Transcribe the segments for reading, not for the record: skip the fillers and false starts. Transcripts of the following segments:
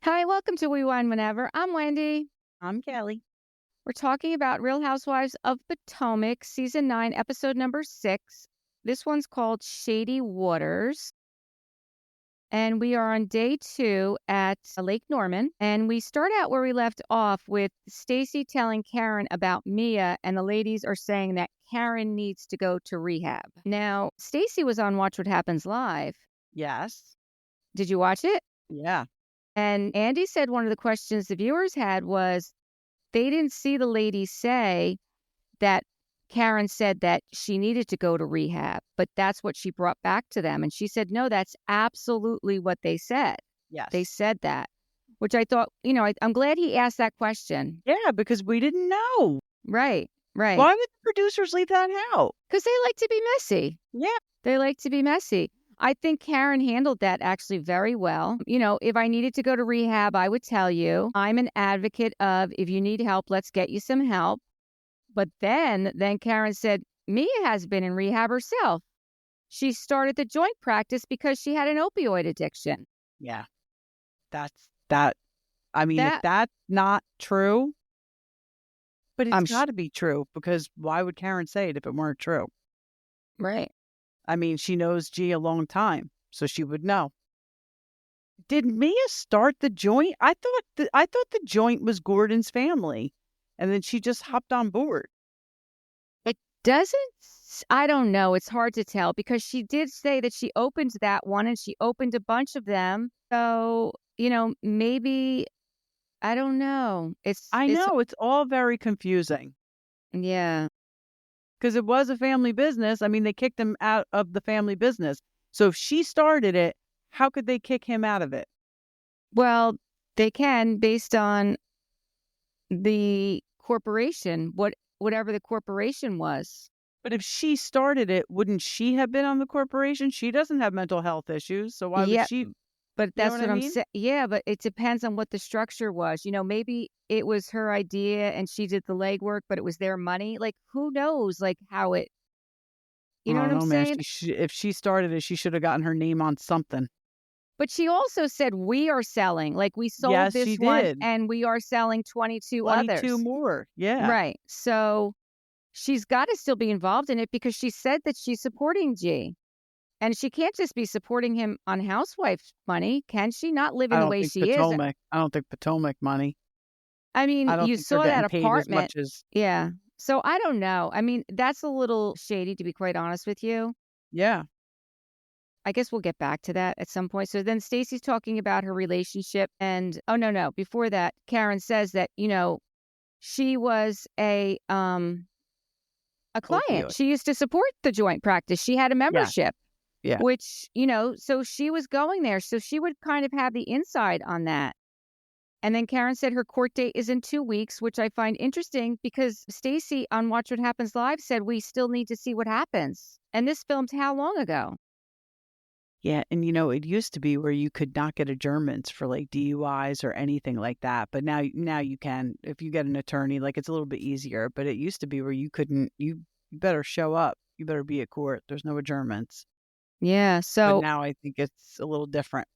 Hi, welcome to We Wine Whenever. I'm Wendy. I'm Kelly. We're talking about Real Housewives of Potomac, season 9, episode number 6. This one's called Shady Waters. And we are on day 2 at Lake Norman. And we start out where we left off with Stacey telling Karen about Mia, and the ladies are saying that Karen needs to go to rehab. Now, Stacey was on Watch What Happens Live. Yes. Did you watch it? Yeah. And Andy said one of the questions the viewers had was, they didn't see the lady say that Karen said that she needed to go to rehab, but that's what she brought back to them. And she said, no, that's absolutely what they said. They Yes. said that, which I thought, I'm glad he asked that question. Yeah, because we didn't know. Right, right. Why would the producers leave that out? Because they like to be messy. Yeah. They like to be messy. I think Karen handled that actually very well. If I needed to go to rehab, I would tell you. I'm an advocate of, if you need help, let's get you some help. But then Karen said, Mia has been in rehab herself. She started the joint practice because she had an opioid addiction. Yeah. That's that. I mean, if That that's not true, But I'm it's got to be true, because why would Karen say it if it weren't true? right. I mean, she knows G a long time, so she would know. Did Mia start the joint? I thought the joint was Gordon's family, and then she just hopped on board. It I don't know. It's hard to tell because she did say that she opened that one and she opened a bunch of them. So, maybe, I don't know. I know it's all very confusing. Yeah. Because it was a family business. I mean, they kicked him out of the family business. So if she started it, how could they kick him out of it? Well, they can based on the corporation, whatever the corporation was. But if she started it, wouldn't she have been on the corporation? She doesn't have mental health issues. So why would Yeah, she? but You know that's what I what I'm mean? saying. Yeah, but it depends on what the structure was. Maybe it was her idea and she did the legwork, but it was their money. Like, who knows, like, how it, you I know what don't I'm know, man. saying? If she started it, she should have gotten her name on something. But she also said, we are selling, like, we sold Yes, this she one did. and we are selling 22 22 others. more. Yeah. Right. So she's got to still be involved in it because she said that she's supporting G. And she can't just be supporting him on housewife money, can she? Not living the way she is. I don't think Potomac money. I mean, I don't you think they're saw that getting paid as apartment. much as, Yeah. So I don't know. I mean, that's a little shady, to be quite honest with you. yeah. I guess we'll get back to that at some point. So then Stacey's talking about her relationship. And oh, no. Before that, Karen says that, she was a client. Opioid. She used to support the joint practice. She had a Yeah. membership, Yeah. which, so she was going there. So she would kind of have the inside on that. And then Karen said her court date is in 2 weeks, which I find interesting because Stacey on Watch What Happens Live said we still need to see what happens. And this filmed how long ago? Yeah, and it used to be where you could not get adjournments for like DUIs or anything like that, but now you can if you get an attorney. Like, it's a little bit easier, but it used to be where you couldn't. You better show up. You better be at court. There's no adjournments. Yeah. But So, now I think it's a little different.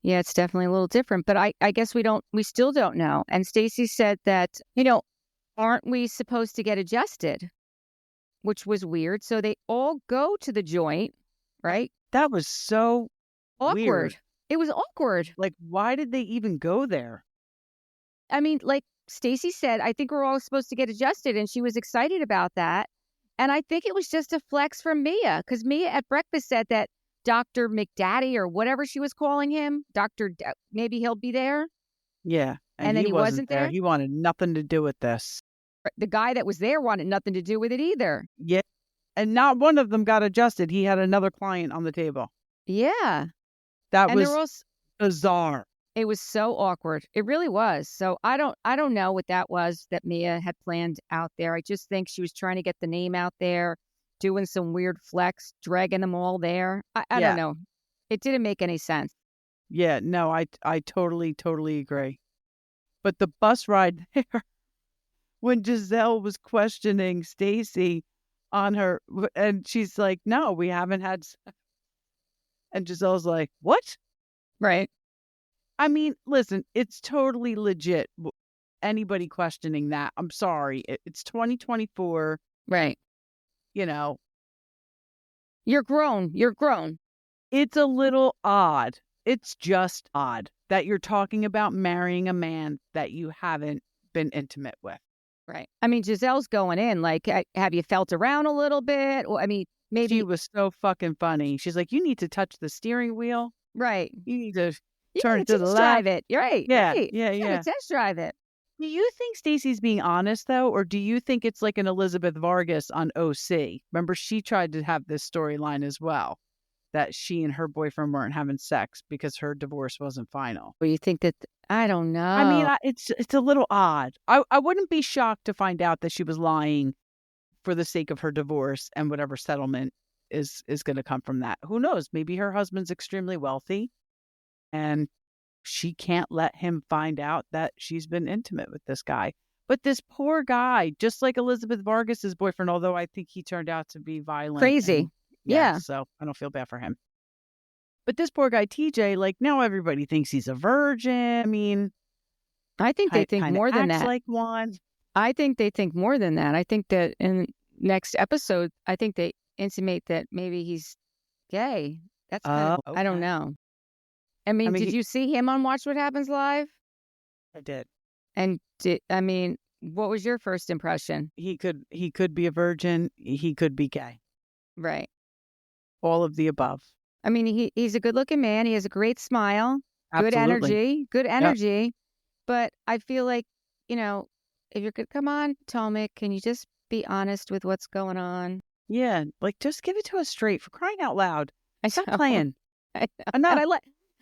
yeah, it's definitely a little different. But I guess we still don't know. And Stacey said that, aren't we supposed to get adjusted? Which was weird. So they all go to the joint, right? That was so Awkward. weird. It was awkward. Like, why did they even go there? I mean, like Stacey said, I think we're all supposed to get adjusted. And she was excited about that. And I think it was just a flex from Mia because Mia at breakfast said that Dr. McDaddy or whatever she was calling him, maybe he'll be there. Yeah, And and then he he wasn't wasn't there. there. He wanted nothing to do with this. The guy that was there wanted nothing to do with it either. Yeah, and not one of them got adjusted. He had another client on the table. Yeah. That And there was was, bizarre. it was so awkward. It really was. So I don't know what that was that Mia had planned out there. I just think she was trying to get the name out there, doing some weird flex, dragging them all there. I don't Yeah. know. It didn't make any sense. Yeah, no, I totally agree. But the bus ride there, when Giselle was questioning Stacey on her, and she's like, "No, we haven't had," and Giselle's like, "What?" Right. I mean, listen, it's totally legit. Anybody questioning that, I'm sorry. It's 2024. Right. You know, You're grown. You're grown. it's a little odd. It's just odd that you're talking about marrying a man that you haven't been intimate with. Right. I mean, Giselle's going in. Like, have you felt around a little bit? Or, I mean, She maybe. was so fucking funny. She's like, you need to touch the steering wheel. Right. You need to You turn gotta to the test drive left. it. You're right. Yeah, Right. yeah, You gotta yeah. test drive it. Do you think Stacey's being honest though, or do you think it's like an Elizabeth Vargas on OC? Remember, she tried to have this storyline as well, that she and her boyfriend weren't having sex because her divorce wasn't final. Or you think that, I don't I mean, know. it's a little odd. I wouldn't be shocked to find out that she was lying for the sake of her divorce and whatever settlement is going to come from that. Who knows? Maybe her husband's extremely wealthy and she can't let him find out that she's been intimate with this guy. But this poor guy, just like Elizabeth Vargas's boyfriend, although I think he turned out to be violent. Crazy. Yeah. So I don't feel bad for him. But this poor guy, TJ, like now everybody thinks he's a virgin. I mean, I think they think more than acts that. like one. I think they think more than that. I think that in next episode, I think they intimate that maybe he's gay. That's kind of, I don't know. I mean, did you see him on Watch What Happens Live? I did. And what was your first impression? He could be a virgin. He could be gay. Right. All of the above. I mean, he's a good looking man. He has a great smile, Absolutely. good energy. Yep. But I feel like, if you're good, come on, Potomac, can you just be honest with what's going on? Yeah. Like, just give it to us straight, for crying out loud. Stop know. playing. And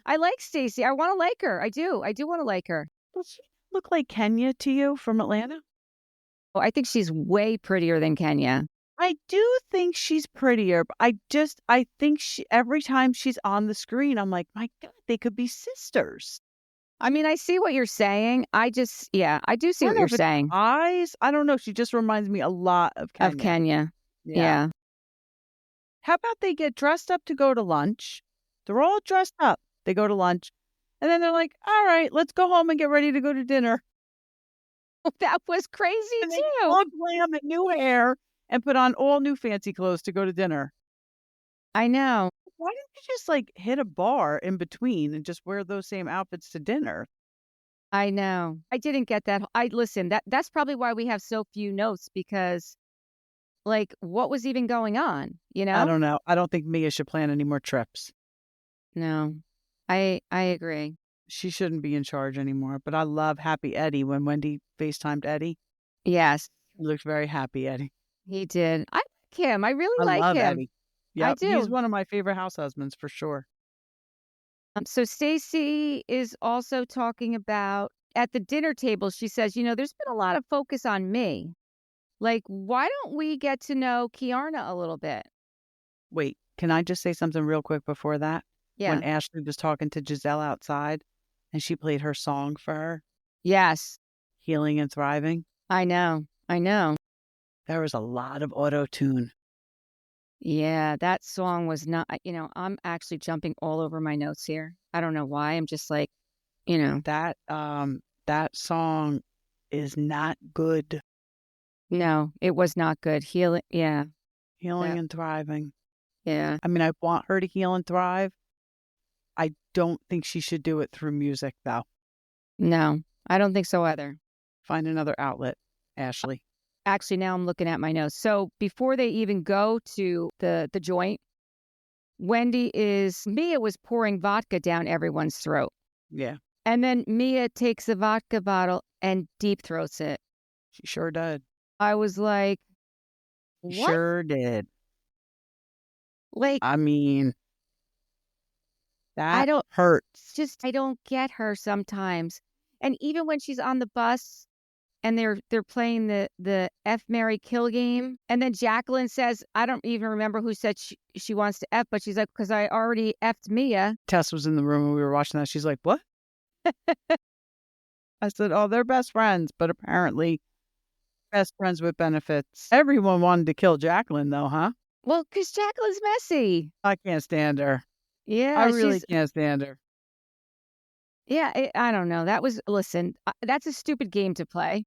I like Stacey. I want to like her. I do want to like her. Does she look like Kenya to you from Atlanta? Oh, I think she's way prettier than Kenya. I do think she's prettier, but I think every time she's on the screen, I'm like, my God, they could be sisters. I mean, I see what you're saying. I do see what you're saying. Eyes? I don't know. She just reminds me a lot of Kenya. Of Kenya. Yeah. How about they get dressed up to go to lunch? They're all dressed up. They go to lunch. And then they're like, all right, let's go home and get ready to go to dinner. That was crazy, and too. They all glam and new hair and put on all new fancy clothes to go to dinner. I know. Why didn't you just like hit a bar in between and just wear those same outfits to dinner? I know. I didn't get that. Listen, that's probably why we have so few notes, because like, what was even going on? I don't know. I don't think Mia should plan any more trips. No, I agree. She shouldn't be in charge anymore. But I love Happy Eddie when Wendy FaceTimed Eddie. Yes. He looked very happy, Eddie. He did. I like him. I really like love him. Eddie. Yeah, I do. He's one of my favorite house husbands for sure. So Stacey is also talking about at the dinner table. She says, there's been a lot of focus on me. Like, why don't we get to know Kiarna a little bit? Wait, can I just say something real quick before that? Yeah. When Ashley was talking to Giselle outside and she played her song for her. Yes. Healing and Thriving. I know. There was a lot of auto-tune. Yeah, that song was not, I'm actually jumping all over my notes here. I don't know why. I'm just like, That song is not good. No, it was not good. Healing and Thriving. Yeah. I mean, I want her to heal and thrive. I don't think she should do it through music, though. No, I don't think so either. Find another outlet, Ashley. Actually, now I'm looking at my notes. So before they even go to the joint, Mia was pouring vodka down everyone's throat. Yeah. And then Mia takes the vodka bottle and deep throats it. She sure did. I was like, what? Sure did. Like, I mean, that hurts. I don't get her sometimes. And even when she's on the bus and they're playing the F, Marry, Kill game, and then Jacqueline says, I don't even remember who said she wants to F, but she's like, because I already F'd Mia. Tess was in the room when we were watching that. She's like, what? I said, oh, they're best friends, but apparently best friends with benefits. Everyone wanted to kill Jacqueline, though, huh? Well, because Jacqueline's messy. I can't stand her. Yeah. I really can't stand her. Yeah, I don't know. Listen, that's a stupid game to play.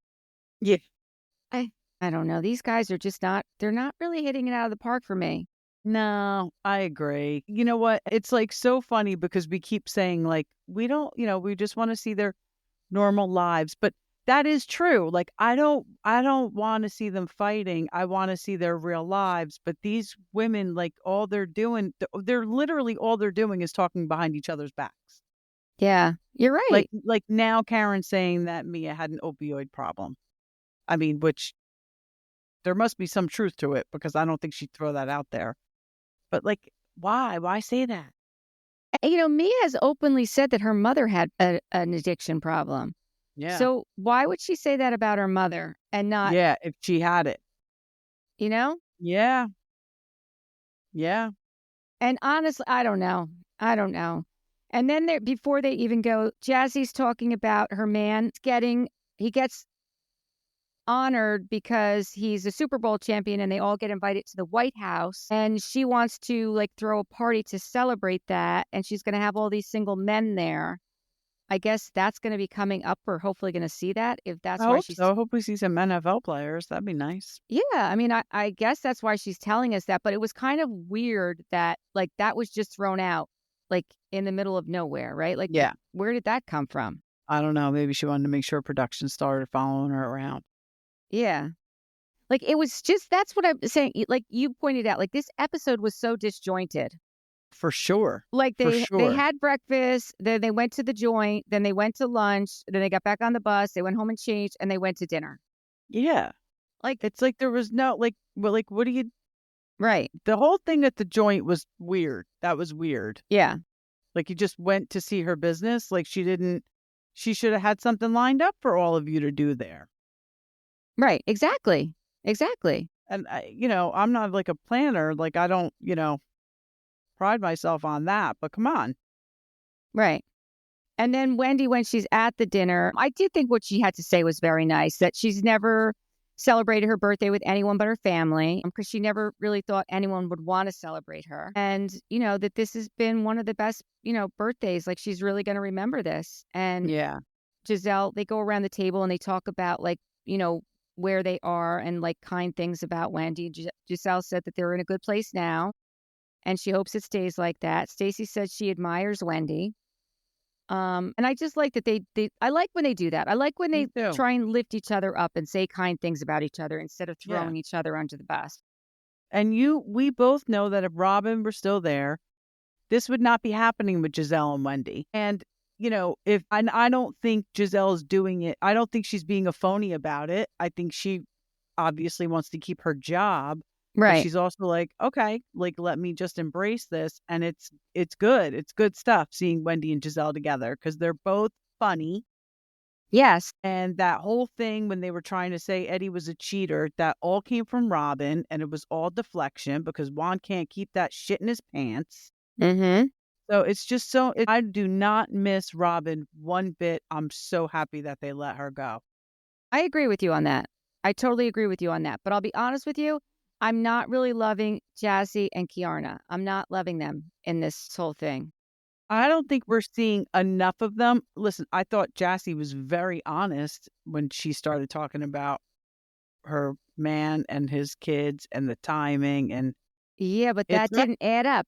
Yeah. I don't know. These guys are just they're not really hitting it out of the park for me. No, I agree. You know what? It's like so funny because we keep saying like we don't, we just want to see their normal lives, but that is true. Like I don't want to see them fighting. I want to see their real lives, but these women like all they're doing they're literally all they're doing is talking behind each other's backs. Yeah, you're right. Like now Karen's saying that Mia had an opioid problem. I mean, which there must be some truth to it because I don't think she'd throw that out there. But like, why? Why say that? Mia has openly said that her mother had an addiction problem. Yeah. So why would she say that about her mother and not, Yeah, if she had it. you know? Yeah. Yeah. And honestly, I don't know. I don't know. And then before they even go, Jassie's talking about her man he gets honored because he's a Super Bowl champion and they all get invited to the White House. And she wants to like throw a party to celebrate that. And she's going to have all these single men there. I guess that's going to be coming up. We're hopefully going to see that if I that's why hope she's. so. I hope we see some NFL players. That'd be nice. Yeah. I mean, I guess that's why she's telling us that. But it was kind of weird that like that was just thrown out like in the middle of nowhere, right? Like, Yeah. where did that come from? I don't know. Maybe she wanted to make sure production started following her around. Yeah. Like it was just that's what I'm saying. Like you pointed out, like this episode was so disjointed. For sure. Like For they sure. had breakfast, then they went to the joint, then they went to lunch, then they got back on the bus, they went home and changed, and they went to dinner. Yeah. Like It's like there was no like what do you right. the whole thing at the joint was weird. That was weird. Yeah. Like you just went to see her business. Like she should have had something lined up for all of you to do there. Right. Exactly. Exactly. And I'm not like a planner. Like I don't, pride myself on that, but come on. Right. And then Wendy, when she's at the dinner, I do think what she had to say was very nice, that she's never celebrated her birthday with anyone but her family because she never really thought anyone would want to celebrate her. And, that this has been one of the best, birthdays. Like she's really going to remember this. And Yeah. Giselle, they go around the table and they talk about like, where they are and like kind things about Wendy. Giselle said that they're in a good place now and she hopes it stays like that. Stacey said she admires Wendy. And I just like that I like when they do that. I like when Me they too. try and lift each other up and say kind things about each other instead of Yeah. throwing each other under the bus. And we both know that if Robin were still there, this would not be happening with Giselle and Wendy. And, I don't think Giselle's doing it. I don't think she's being a phony about it. I think she obviously wants to keep her job. But Right. she's also like, okay, like, let me just embrace this. And it's good. It's good stuff seeing Wendy and Giselle together because they're both funny. Yes. And that whole thing when they were trying to say Eddie was a cheater, that all came from Robin and it was all deflection because Juan can't keep that shit in his pants. Mm-hmm. So it's just I do not miss Robin one bit. I'm so happy that they let her go. I agree with you on that. I totally agree with you on that. But I'll be honest with you, I'm not really loving Jassi and Kiarna. I'm not loving them in this whole thing. I don't think we're seeing enough of them. Listen, I thought Jassi was very honest when she started talking about her man and his kids and the timing. And Yeah, but that didn't add up.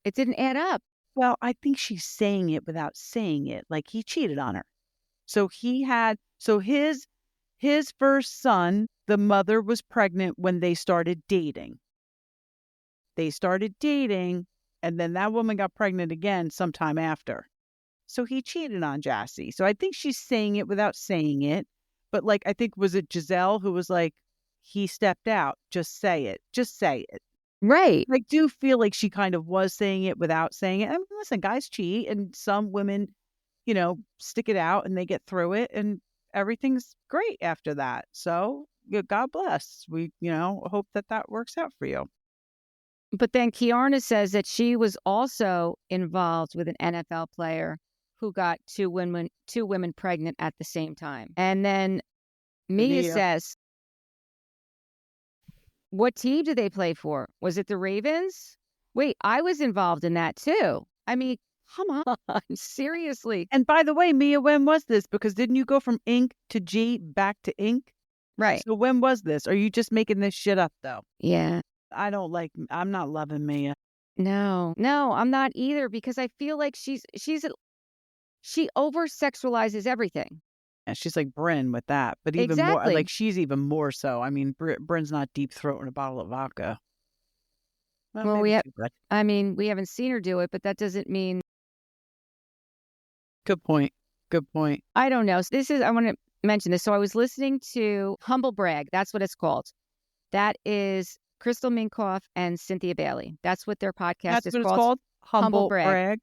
It didn't add up. Well, I think she's saying it without saying it. Like he cheated on her. So his first son, the mother was pregnant when they started dating. They started dating, and then that woman got pregnant again sometime after. So he cheated on Jassi. So I think she's saying it without saying it. But like, I think, was it Giselle who was like, he stepped out. Just say it. Just say it. Right. I do feel like she kind of was saying it without saying it. I mean, listen, guys cheat and some women, stick it out and they get through it and everything's great after that. So God bless. We, hope that works out for you. But then Kiarna says that she was also involved with an NFL player who got two women pregnant at the same time. And then Mia says, what team did they play for? Was it the Ravens? Wait, I was involved in that too. I mean, Come on, seriously. And by the way, Mia, when was this? Because didn't you go from ink to G back to ink? Right. So when was this? Are you just making this shit up though? Yeah. I'm not loving Mia. No, I'm not either because I feel like she over sexualizes everything. And she's like Bryn with that, but even more, Exactly. like she's even more so. I mean, Bryn's not deep throating a bottle of vodka. Well, Well, maybe too much. we haven't seen her do it, but that doesn't mean Good point. Good point. I don't know. So I want to mention this. So I was listening to Humble Brag. That's what it's called. That is Crystal Minkoff and Cynthia Bailey. That's what their podcast That's is what it's called. called? Humble Humble Brag. brag.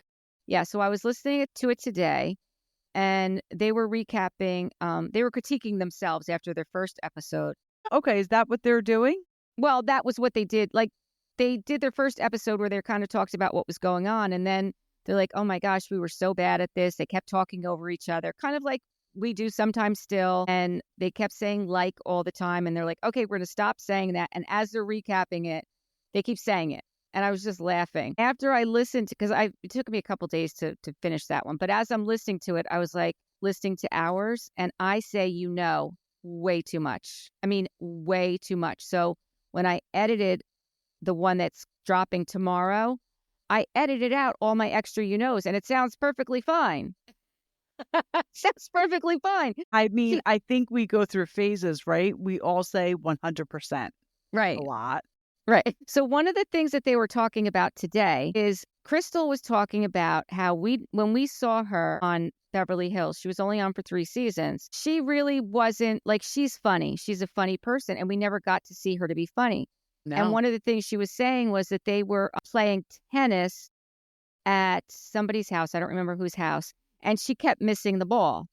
Yeah. So I was listening to it today and they were recapping, they were critiquing themselves after their first episode. Okay, is that what they're doing? Well, that was what they did. Like they did their first episode where they kind of talked about what was going on. And then they're like, oh my gosh, we were so bad at this. They kept talking over each other, kind of like we do sometimes still. And they kept saying like all the time. And they're like, okay, we're going to stop saying that. And as they're recapping it, they keep saying it. And I was just laughing. After I listened, because it took me a couple days to finish that one. But as I'm listening to it, I was like listening to ours. And I say, way too much. I mean, way too much. So when I edited the one that's dropping tomorrow, I edited out all my extra and it sounds perfectly fine. Sounds perfectly fine. I mean, I think we go through phases, right? We all say 100%. Right. A lot. Right. So one of the things that they were talking about today is Crystal was talking about how when we saw her on Beverly Hills, she was only on for 3 seasons. She really wasn't like, she's funny. She's a funny person. And we never got to see her to be funny. No. And one of the things she was saying was that they were playing tennis at somebody's house. I don't remember whose house. And she kept missing the ball.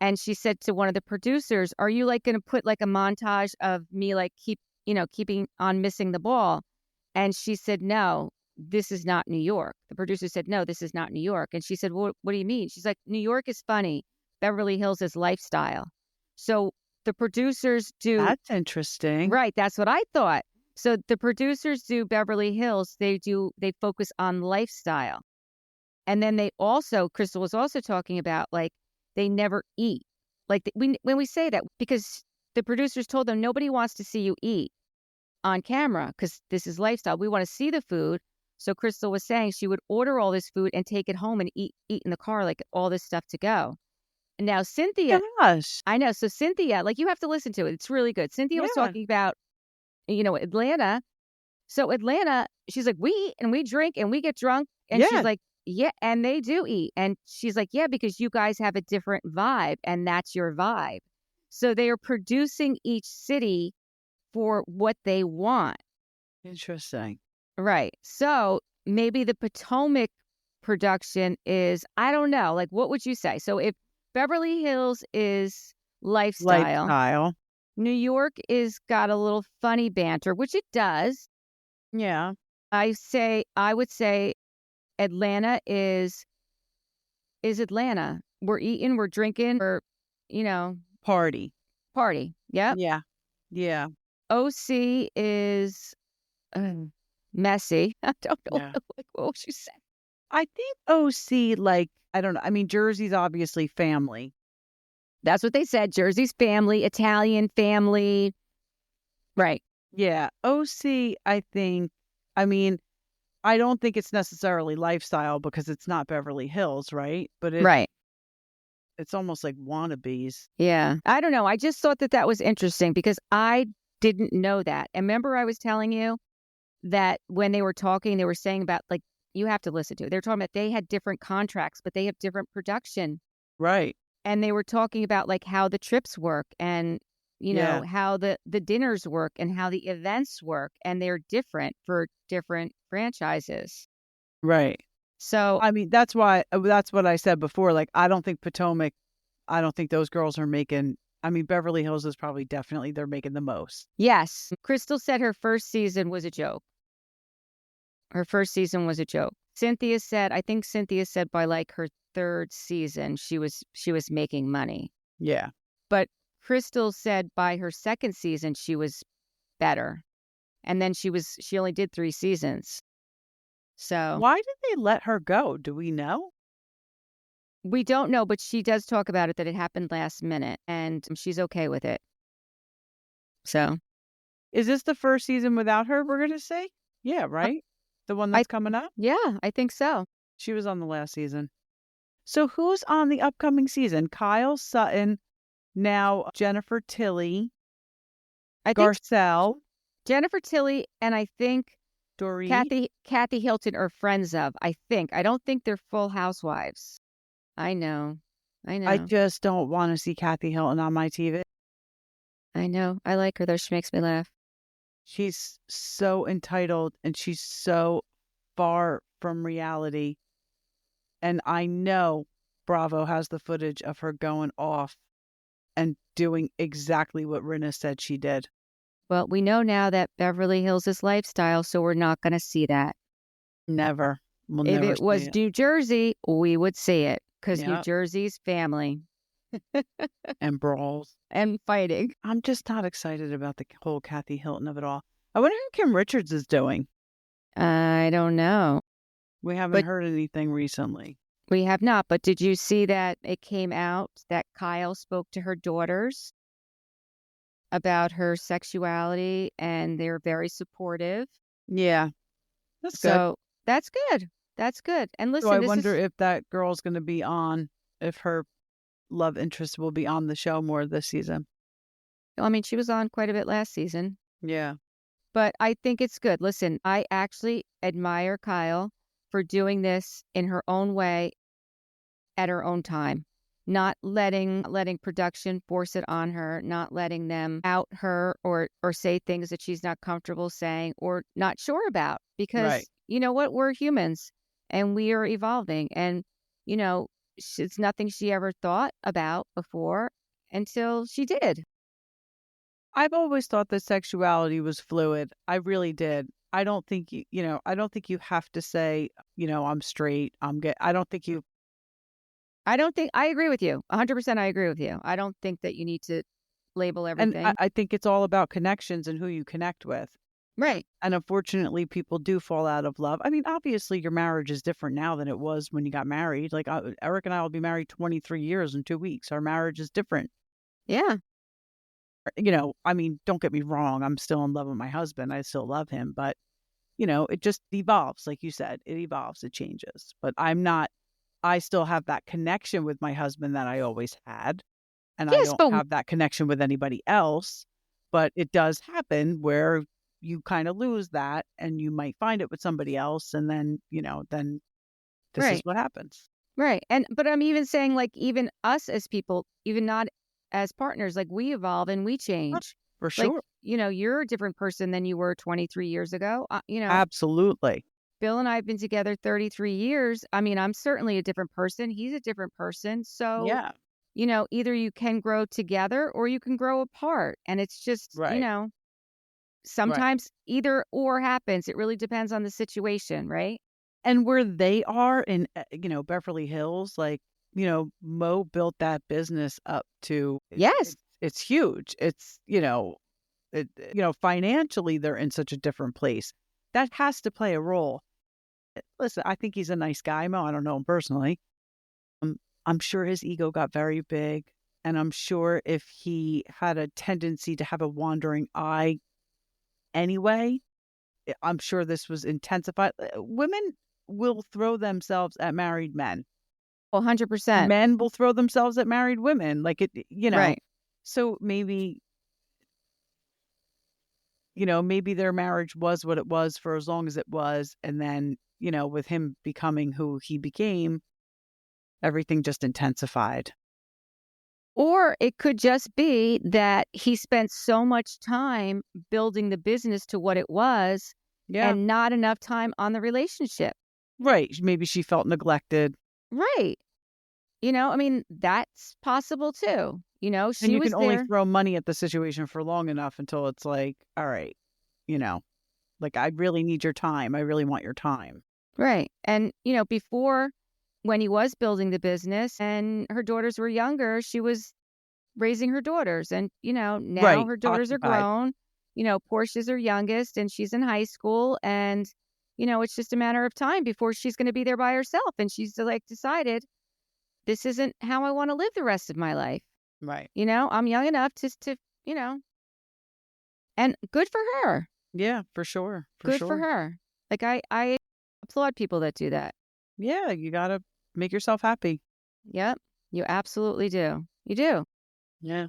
And she said to one of the producers, are you like going to put like a montage of me like keeping on missing the ball? And she said, no, this is not New York. The producer said, no, this is not New York. And she said, well, what do you mean? She's like, New York is funny. Beverly Hills is lifestyle. So the producers do. That's interesting. Right. That's what I thought. So the producers do Beverly Hills. They focus on lifestyle. And then Crystal was also talking about like they never eat. Like when we say that, because the producers told them nobody wants to see you eat on camera because this is lifestyle. We want to see the food. So Crystal was saying she would order all this food and take it home and eat in the car, like all this stuff to go. And now Cynthia, Gosh. I know. So Cynthia, like you have to listen to it. It's really good. Cynthia was talking about, Atlanta. So Atlanta, she's like, we eat and we drink and we get drunk. And she's like, yeah, and they do eat. And she's like, yeah, because you guys have a different vibe and that's your vibe. So they are producing each city for what they want. Interesting. Right. So maybe the Potomac production is, I don't know, like what would you say? So if Beverly Hills is lifestyle. New York is got a little funny banter, which it does. Yeah. I would say Atlanta is Atlanta. We're eating, we're drinking, we're, Party. Yep. Yeah. Yeah. OC is messy. I don't know. Yeah. What would you say? I think OC, like, I don't know. I mean, Jersey's obviously family. That's what they said. Jersey's family, Italian family. Right. Yeah. OC, I think, I mean, I don't think it's necessarily lifestyle because it's not Beverly Hills, right? But it's almost like wannabes. Yeah. I don't know. I just thought that was interesting because I didn't know that. And remember I was telling you that when they were talking, they were saying about like, you have to listen to it. They were talking about they had different contracts, but they have different production. Right. And they were talking about like how the trips work and, how the dinners work and how the events work. And they're different for different franchises. Right. So, I mean, that's what I said before. Like, I don't think Potomac, I don't think those girls are making, I mean, Beverly Hills is probably definitely, they're making the most. yes. Crystal said her first season was a joke. Her first season was a joke. I think Cynthia said by like her 3rd season, she was making money. Yeah. But Crystal said by her 2nd season, she was better. And then she only did 3 seasons. So why did they let her go? Do we know? We don't know, but she does talk about it, that it happened last minute, and she's okay with it. So, Is this the first season without her we're gonna see? Yeah, uh, right? The one I that's coming up? yeah, I think so. She was on the last season. So who's on the upcoming season? Kyle Sutton, now Jennifer Tilly, I think Garcelle, Jennifer Tilly and I think Dorit. Kathy Hilton are friends of. I think. I don't think they're full housewives. I know. I I know. just don't want to see Kathy Hilton on my TV. I know. I like her though. She makes me laugh. She's so entitled and she's so far from reality. And I know Bravo has the footage of her going off and doing exactly what Rinna said she did. Well, we know now that Beverly Hills is lifestyle, so we're not going to see that. Never. We'll If never it see was it. New Jersey, we would see it because New Yeah. Jersey's family And brawls. and fighting. I'm just not excited about the whole Kathy Hilton of it all. I wonder how Kim Richards is doing. I don't know, We haven't but heard anything recently. we have not. But did you see that it came out that Kyle spoke to her daughters about her sexuality and they're very supportive? Yeah, that's good. So that's good. That's good. And So I listen, this wonder is, if that girl's going to be on, if her love interest will be on the show more this season. I mean, she was on quite a bit last season, Yeah. but I think it's good. Listen, I actually admire Kyle for doing this in her own way at her own time, not letting production force it on her, not letting them out her or say things that she's not comfortable saying or not sure about. Right. Because you know what, we're humans and we are evolving, and you know it's nothing she ever thought about before until she did. I've always thought that sexuality was fluid. I really did. I don't think I don't think you have to say, I'm straight, I'm gay. I don't think you, I don't think I agree with you. 100% I agree with you. I don't think that you need to label and I, everything. I think it's all about connections and who you connect with. Right. And unfortunately, people do fall out of love. I mean, obviously, your marriage is different now than it was when you got married. Like Eric and I will be married 23 years in 2 weeks. Our marriage is different. Yeah. I mean, don't get me wrong. I'm still in love with my husband. I still love him, but it just evolves. Like you said, it evolves, it changes. But I still have that connection with my husband that I always had. And I Yes, don't but have that connection with anybody else. But it does happen where you kind of lose that and you might find it with somebody else. And then this is right. what happens. Right. But I'm even saying, like, even us as people, even not as partners, like, we evolve and we Oh, change. for Like, sure. you're a different person than you were 23 years ago. Absolutely. Bill and I have been together 33 years. I mean, I'm certainly a different person. He's a different person. So, Yeah. either you can grow together or you can grow apart. And it's just, Right. Right. sometimes either or happens. It really depends on the situation, right? And where they are in, Beverly Hills, like, Mo built that business up to, Yes. it's huge. It's, financially, they're in such a different place. That has to play a role. Listen, I think he's a nice guy, Mo. I don't know him personally. I'm sure his ego got very big. And I'm sure if he had a tendency to have a wandering eye anyway, I'm sure this was intensified. Women will throw themselves at married men. 100%. Men will throw themselves at married women. Like Right. so maybe their marriage was what it was for as long as it was. And then, with him becoming who he became, everything just intensified. Or it could just be that he spent so much time building the business to what it was Yeah. and not enough time on the relationship. Right. Maybe she felt neglected. Right. I mean, that's possible too. And She you can was only there. throw money at the situation for long enough until it's like, all right, you know, like I really need your time. I really want your time. Right. And, before when he was building the business and her daughters were younger, she was raising her daughters. And, now Right. her daughters are Occupied. grown. Portia's her youngest and she's in high school. And, it's just a matter of time before she's going to be there by herself. And she's like decided this isn't how I want to live the rest of my life. Right. I'm young enough to and good for her. Yeah, for sure. Good for her. Like, I applaud people that do that. Yeah, you got to make yourself happy. Yep. You absolutely do. You do. Yeah.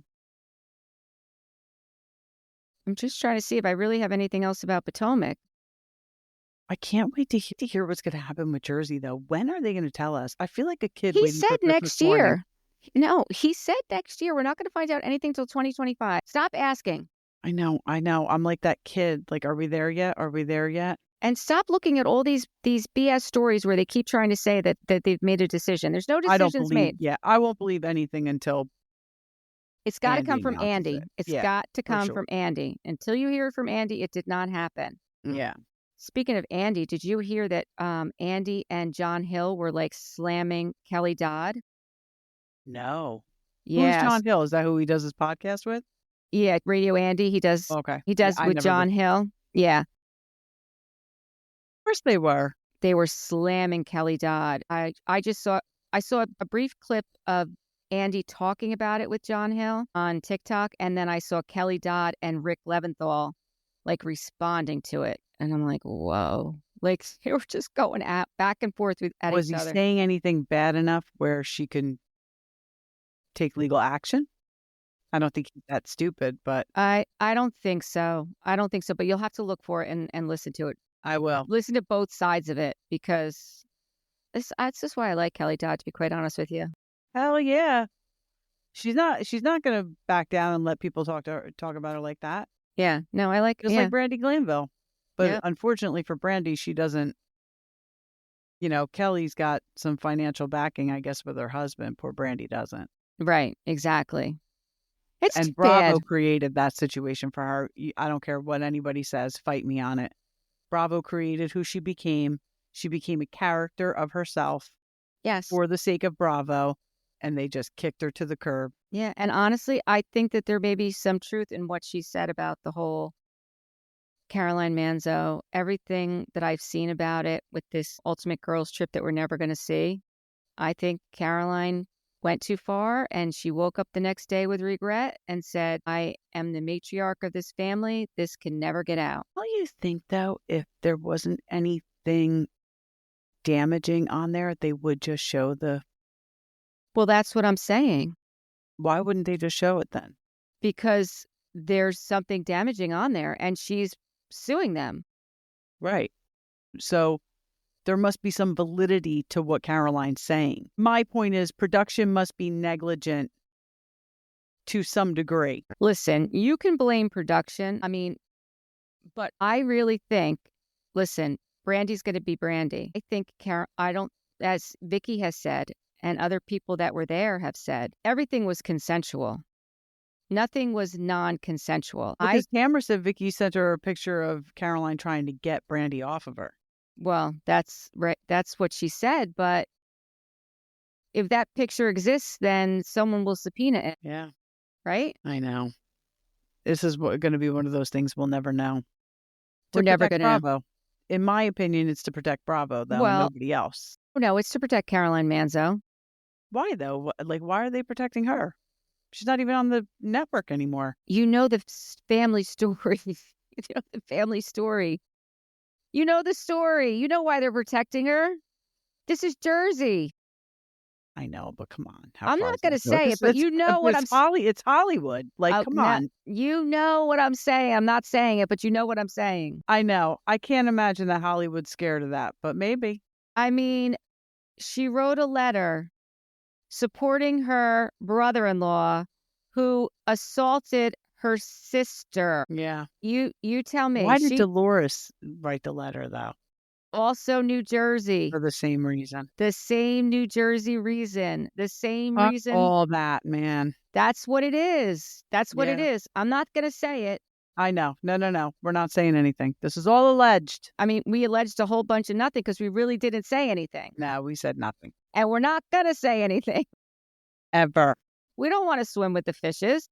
I'm just trying to see if I really have anything else about Potomac. I can't wait to hear what's going to happen with Jersey, though. When are they going to tell us? I feel like a kid He waiting said for Christmas next morning. year. No, he said next year. We're not going to find out anything till 2025. Stop asking. I know. I'm like that kid. Like, are we there yet? Are we there yet? And stop looking at all these BS stories where they keep trying to say that they've made a decision. There's no decisions made. Yeah, I won't believe anything until it's got to come from Andy. It's yeah, got to come from Andy. Until you hear it from Andy, it did not happen. Yeah. Speaking of Andy, did you hear that Andy and John Hill were like slamming Kelly Dodd? No. Yeah. Who's John Hill? Is that who he does his podcast with? Yeah, Radio Andy. He does. Okay. He does with John Hill. Yeah. Of course they were. They were slamming Kelly Dodd. I saw a brief clip of Andy talking about it with John Hill on TikTok, and then I saw Kelly Dodd and Rick Leventhal like responding to it, and I'm like, whoa! Like they were just going back and forth at each other. Was he saying anything bad enough where she can take legal action? I don't think he's that stupid, but I don't think so. I don't think so. But you'll have to look for it and listen to it. I will Listen to both sides of it because that's just why I like Kelly Dodd, to be quite honest with you. Hell yeah. She's not going to back down and let people talk about her like that. Yeah. No, I like just like Brandi Glanville. But unfortunately for Brandi, she doesn't. Kelly's got some financial backing, I guess, with her husband. Poor Brandi doesn't. Right. Exactly. And Bravo created that situation for her. I don't care what anybody says. Fight me on it. Bravo created who she became. She became a character of herself. Yes. For the sake of Bravo. And they just kicked her to the curb. Yeah. And honestly, I think that there may be some truth in what she said about the whole Caroline Manzo. Everything that I've seen about it with this ultimate girls trip that we're never going to see. I think Caroline went too far, and she woke up the next day with regret and said, I am the matriarch of this family. This can never get out. Well, you think, though, if there wasn't anything damaging on there, they would just show the... Well, that's what I'm saying. Why wouldn't they just show it then? Because there's something damaging on there, and she's suing them. Right. So there must be some validity to what Caroline's saying. My point is production must be negligent to some degree. Listen, you can blame production. I mean, but I really think, listen, Brandi's going to be Brandi. I think as Vicky has said, and other people that were there have said, everything was consensual. Nothing was non-consensual. Because Tamara said Vicky sent her a picture of Caroline trying to get Brandi off of her. Well, that's right. That's what she said. But if that picture exists, then someone will subpoena it. Yeah. Right? I know. This is going to be one of those things we'll never know. We're never going to know. In my opinion, it's to protect Bravo, though, and nobody else. No, it's to protect Caroline Manzo. Why, though? Why are they protecting her? She's not even on the network anymore. You know the family story. The family story. You know the story. You know why they're protecting her. This is Jersey. I know, but come on. I'm not going to say it, but you know what I'm saying. It's Hollywood. Come on. You know what I'm saying. I'm not saying it, but you know what I'm saying. I know. I can't imagine that Hollywood's scared of that, but maybe. I mean, she wrote a letter supporting her brother-in-law who assaulted her sister. Yeah. You tell me. Why did Dolores write the letter, though? Also New Jersey. For the same reason. The same New Jersey reason. The same reason. All that, man. That's what it is. That's what it is. I'm not going to say it. I know. No. We're not saying anything. This is all alleged. I mean, we alleged a whole bunch of nothing because we really didn't say anything. No, we said nothing. And we're not going to say anything. Ever. We don't want to swim with the fishes.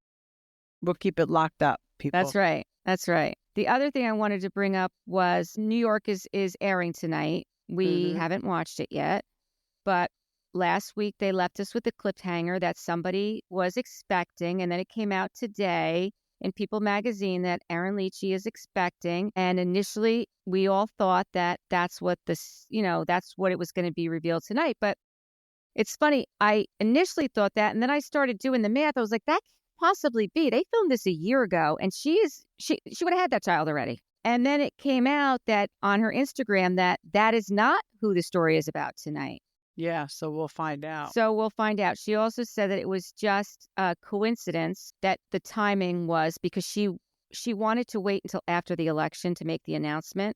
We'll keep it locked up, people. That's right. That's right. The other thing I wanted to bring up was New York is airing tonight. We haven't watched it yet. But last week they left us with a cliffhanger that somebody was expecting, and then it came out today in People magazine that Aaron Leachy is expecting. And initially we all thought that that's what that's what it was going to be revealed tonight. But it's funny. I initially thought that, and then I started doing the math. I was like, that can't possibly be. They filmed this a year ago, and she would have had that child already. And then it came out that on her Instagram that is not who the story is about tonight. Yeah, so we'll find out. She also said that it was just a coincidence that the timing was because she wanted to wait until after the election to make the announcement.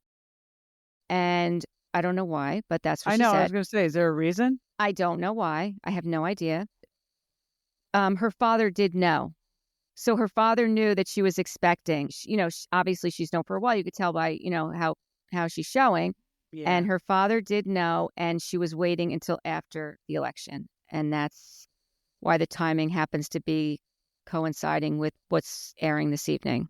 And I don't know why, but that's what she said. I was going to say, is there a reason? I don't know why. I have no idea. Her father did know. So her father knew that she was expecting. Obviously she's known for a while. You could tell by, how she's showing. Yeah. And her father did know, and she was waiting until after the election. And that's why the timing happens to be coinciding with what's airing this evening.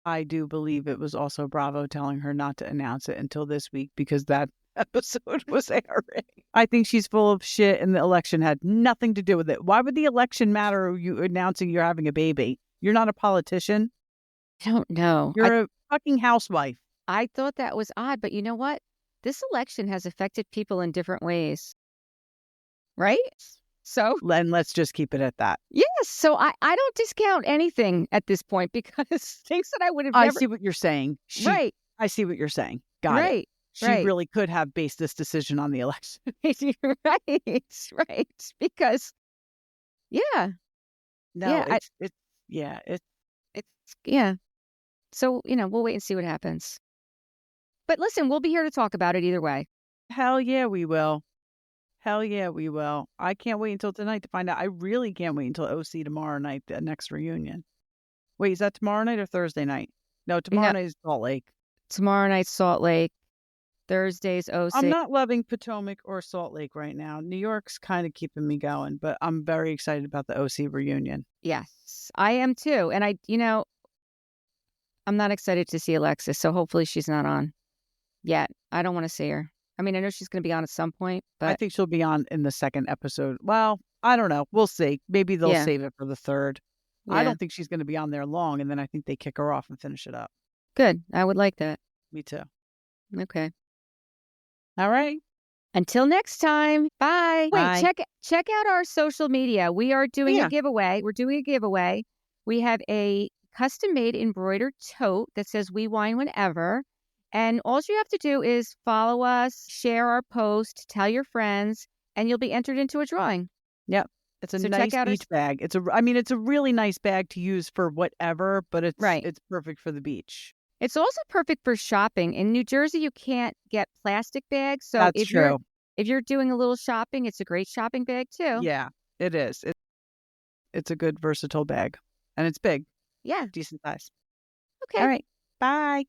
I do believe it was also Bravo telling her not to announce it until this week because that episode was airing. I think she's full of shit, and the election had nothing to do with it. Why would the election matter? You announcing you're having a baby? You're not a politician. I don't know. You're a fucking housewife. I thought that was odd, but you know what? This election has affected people in different ways, right? So then let's just keep it at that. Yes. So I don't discount anything at this point because things that I would have never... I see what you're saying. Right. I see what you're saying. Got it. She really could have based this decision on the election. Right. Because, yeah. No, yeah, yeah. So, we'll wait and see what happens. But listen, we'll be here to talk about it either way. Hell yeah, we will. I can't wait until tonight to find out. I really can't wait until OC tomorrow night, the next reunion. Wait, is that tomorrow night or Thursday night? No, tomorrow night is Salt Lake. Tomorrow night's Salt Lake. Thursday's OC. I'm not loving Potomac or Salt Lake right now. New York's kind of keeping me going, but I'm very excited about the OC reunion. Yes, I am too. And I'm not excited to see Alexis, so hopefully she's not on yet. I don't want to see her. I mean, I know she's going to be on at some point, but I think she'll be on in the second episode. Well, I don't know. We'll see. Maybe they'll save it for the third. Yeah. I don't think she's going to be on there long, and then I think they kick her off and finish it up. Good. I would like that. Me too. Okay. All right. Until next time. Bye. Bye. Wait, check out our social media. We are doing a giveaway. We're doing a giveaway. We have a custom-made embroidered tote that says "We Wine Whenever." And all you have to do is follow us, share our post, tell your friends, and you'll be entered into a drawing. Yep. It's a nice beach bag. It's a really nice bag to use for whatever, but it's perfect for the beach. It's also perfect for shopping. In New Jersey, you can't get plastic bags. So That's true. If you're doing a little shopping, it's a great shopping bag too. Yeah, it is. It's a good versatile bag. And it's big. Yeah. Decent size. Okay. All right. Bye.